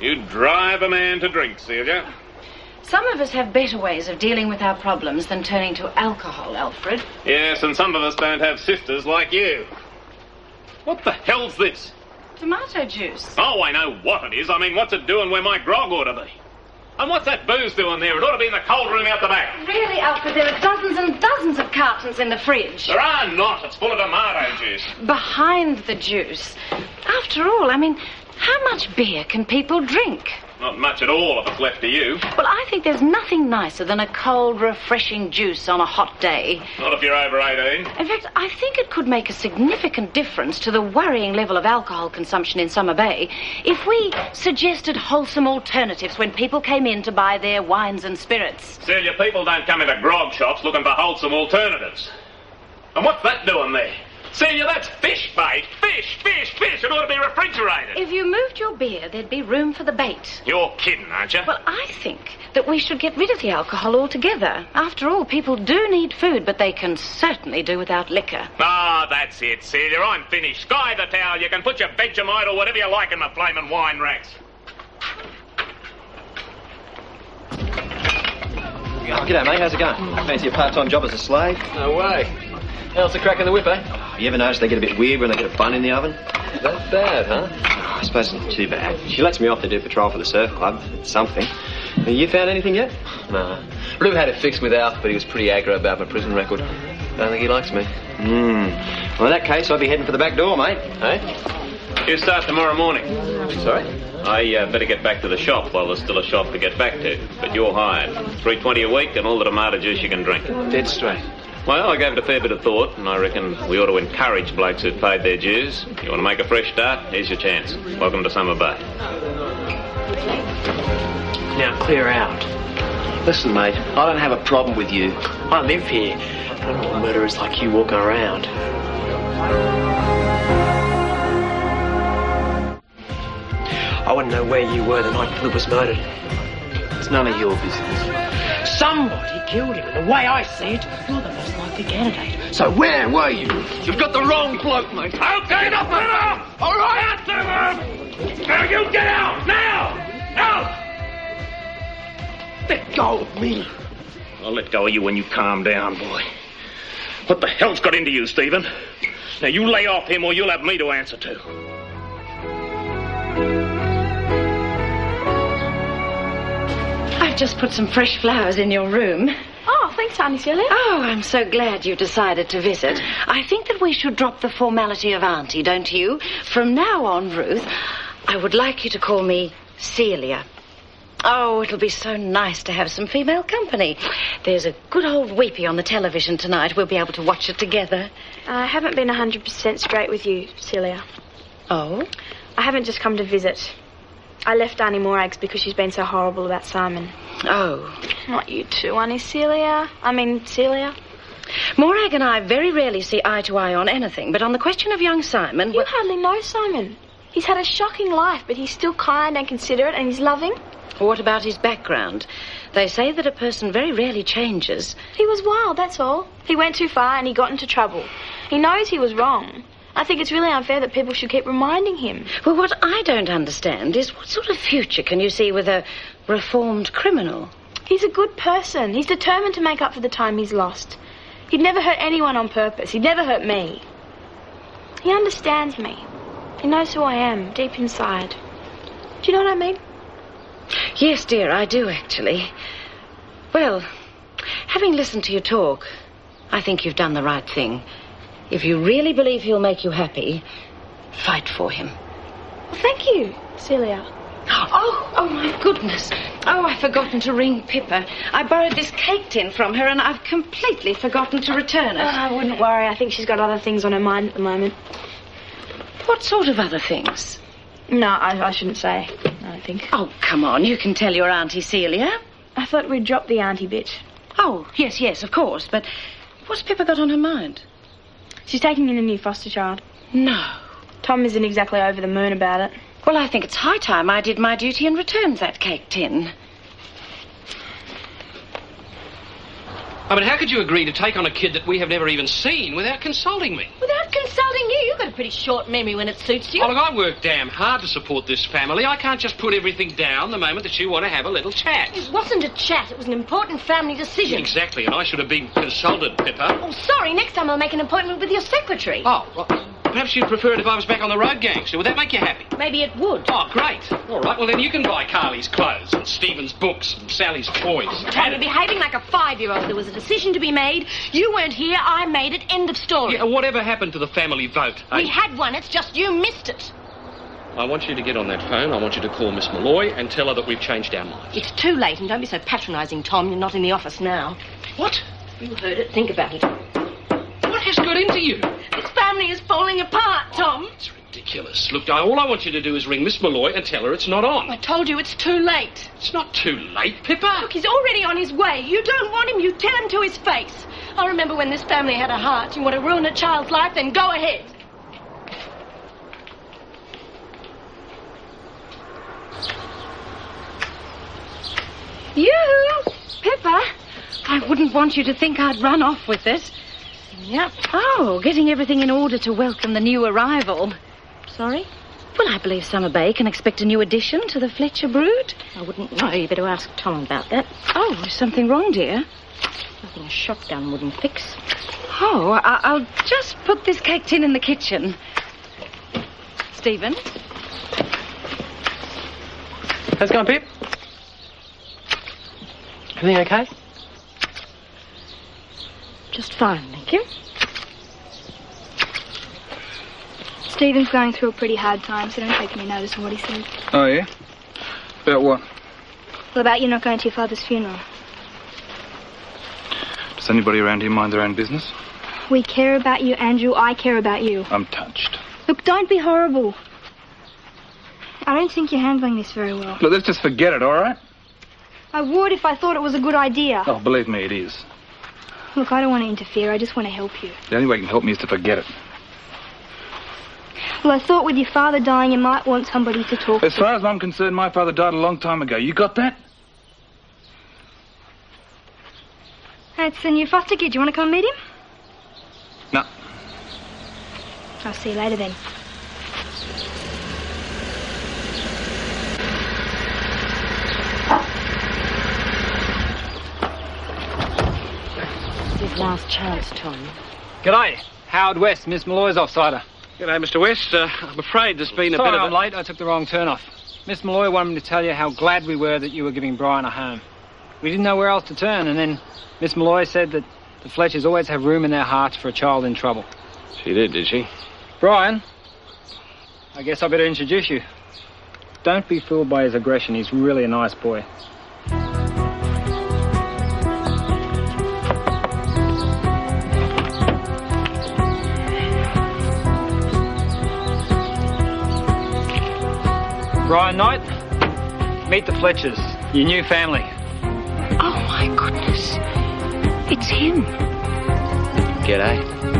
You drive a man to drink, Celia. Some of us have better ways of dealing with our problems than turning to alcohol, Alfred. Yes, and some of us don't have sisters like you. What the hell's this? Tomato juice. Oh, I know what it is. I mean, what's it doing where my grog ought to be? And what's that booze doing there? It ought to be in the cold room out the back. Really, Alfred, there are dozens and dozens of cartons in the fridge. There are not. It's full of tomato juice. Behind the juice. After all, I mean, how much beer can people drink? Not much at all if it's left to you. Well, I think there's nothing nicer than a cold, refreshing juice on a hot day. Not if you're over 18. In fact, I think it could make a significant difference to the worrying level of alcohol consumption in Summer Bay if we suggested wholesome alternatives when people came in to buy their wines and spirits. Celia, people don't come into grog shops looking for wholesome alternatives. And what's that doing there? Celia, that's fish bait. Fish, fish, fish. It ought to be refrigerated. If you moved your beer, there'd be room for the bait. You're kidding, aren't you? Well, I think that we should get rid of the alcohol altogether. After all, people do need food, but they can certainly do without liquor. Ah, that's it, Celia. I'm finished. Sky the towel. You can put your Vegemite or whatever you like in the flaming wine racks. Oh, g'day, mate. How's it going? Fancy a part-time job as a slave? No way. How's the crack in the whip, eh? You ever notice they get a bit weird when they get a bun in the oven? That bad, huh? Oh, I suppose it's not too bad. She lets me off to do patrol for the surf club. It's something. Have you found anything yet? No. Rube had it fixed with Alf, but he was pretty aggro about my prison record. Don't think he likes me. Well, in that case, I'll be heading for the back door, mate. Hey? You start tomorrow morning. Sorry? I better get back to the shop while there's still a shop to get back to. But you're hired. $3.20 a week and all the tomato juice you can drink. Dead straight. Well, I gave it a fair bit of thought, and I reckon we ought to encourage blokes who've paid their dues. You want to make a fresh start? Here's your chance. Welcome to Summer Bay. Now clear out. Listen, mate, I don't have a problem with you. I live here. I don't know what murderers like you walking around. I want to know where you were the night Philip was murdered. It's none of your business. Somebody killed him, and the way I see it, you're the most likely candidate. So where were you? You've got the wrong bloke, mate. Okay, enough, enough! All right, out there! Now you get out! Now! Out! Let go of me. I'll let go of you when you calm down, boy. What the hell's got into you, Stephen? Now you lay off him or you'll have me to answer to. I've just put some fresh flowers in your room. Oh, thanks, Auntie Celia. Oh, I'm so glad you decided to visit. I think that we should drop the formality of Auntie, don't you? From now on, Ruth, I would like you to call me Celia. Oh, it'll be so nice to have some female company. There's a good old weepy on the television tonight. We'll be able to watch it together. I haven't been 100% straight with you, Celia. Oh? I haven't just come to visit. I left Auntie Morag's because she's been so horrible about Simon. Oh. Not you too, Auntie Celia. Celia. Morag and I very rarely see eye to eye on anything, but on the question of young Simon... You hardly know Simon. He's had a shocking life, but he's still kind and considerate and he's loving. What about his background? They say that a person very rarely changes. He was wild, that's all. He went too far and he got into trouble. He knows he was wrong. I think it's really unfair that people should keep reminding him. Well, what I don't understand is what sort of future can you see with a reformed criminal? He's a good person. He's determined to make up for the time he's lost. He'd never hurt anyone on purpose. He'd never hurt me. He understands me. He knows who I am, deep inside. Do you know what I mean? Yes, dear, I do, actually. Well, having listened to you talk, I think you've done the right thing. If you really believe he'll make you happy, fight for him. Well, thank you, Celia. Oh, my goodness. Oh, I've forgotten to ring Pippa. I borrowed this cake tin from her and I've completely forgotten to return it. Oh, I wouldn't worry. I think she's got other things on her mind at the moment. What sort of other things? No, I shouldn't say, I think. Oh, come on. You can tell your Auntie Celia. I thought we'd drop the auntie bit. Oh, yes, of course. But what's Pippa got on her mind? She's taking in a new foster child. No. Tom isn't exactly over the moon about it. Well, I think it's high time I did my duty and returned that cake tin. I mean, how could you agree to take on a kid that we have never even seen without consulting me? Without consulting you? You've got a pretty short memory when it suits you. Oh, look, I work damn hard to support this family. I can't just put everything down the moment that you want to have a little chat. It wasn't a chat. It was an important family decision. Exactly, and I should have been consulted, Pippa. Oh, sorry. Next time I'll make an appointment with your secretary. Oh, well, perhaps you'd prefer it if I was back on the road, gangster. Would that make you happy? Maybe it would. Oh, great. All right, well, then you can buy Carly's clothes and Stephen's books and Sally's toys. Tom, you're behaving like a 5-year-old. There was a decision to be made. You weren't here. I made it. End of story. Yeah, whatever happened to the family vote? We had one. It's just you missed it. I want you to get on that phone. I want you to call Miss Malloy and tell her that we've changed our minds. It's too late, and don't be so patronising, Tom. You're not in the office now. What? You heard it. Think about it. What has got into you? This family is falling apart, Tom. It's ridiculous. Look, all I want you to do is ring Miss Malloy and tell her it's not on. I told you it's too late. It's not too late, Pippa. Look, he's already on his way. You don't want him. You tell him to his face. I remember when this family had a heart. You want to ruin a child's life, then go ahead. You, Pippa. I wouldn't want you to think I'd run off with it. Yep. Oh, getting everything in order to welcome the new arrival. Sorry? Well, I believe Summer Bay can expect a new addition to the Fletcher brood. I wouldn't know. You better ask Tom about that. Oh, is something wrong, dear? Nothing a shotgun wouldn't fix. Oh, I'll just put this cake tin in the kitchen. Stephen? How's it going, Pip? Everything okay? Just fine, thank you. Stephen's going through a pretty hard time, so don't take any notice of what he said. Oh, yeah? About what? Well, about you not going to your father's funeral. Does anybody around here mind their own business? We care about you, Andrew. I care about you. I'm touched. Look, don't be horrible. I don't think you're handling this very well. Look, let's just forget it, all right? I would if I thought it was a good idea. Oh, believe me, it is. Look, I don't want to interfere. I just want to help you. The only way you can help me is to forget it. Well, I thought with your father dying, you might want somebody to talk to. As far as I'm concerned, my father died a long time ago. You got that? It's the new foster kid. Do you want to come meet him? No. I'll see you later then. His last chance, Tom. G'day. Howard West, Miss Malloy's offsider. G'day, Mr. West. I'm afraid there's been a Sorry bit of I'm late. I took the wrong turn off. Miss Malloy wanted me to tell you how glad we were that you were giving Brian a home. We didn't know where else to turn, and then Miss Malloy said that the Fletchers always have room in their hearts for a child in trouble. She did she? Brian, I guess I better introduce you. Don't be fooled by his aggression. He's really a nice boy. Brian Knight, meet the Fletchers, your new family. Oh, my goodness. It's him. G'day.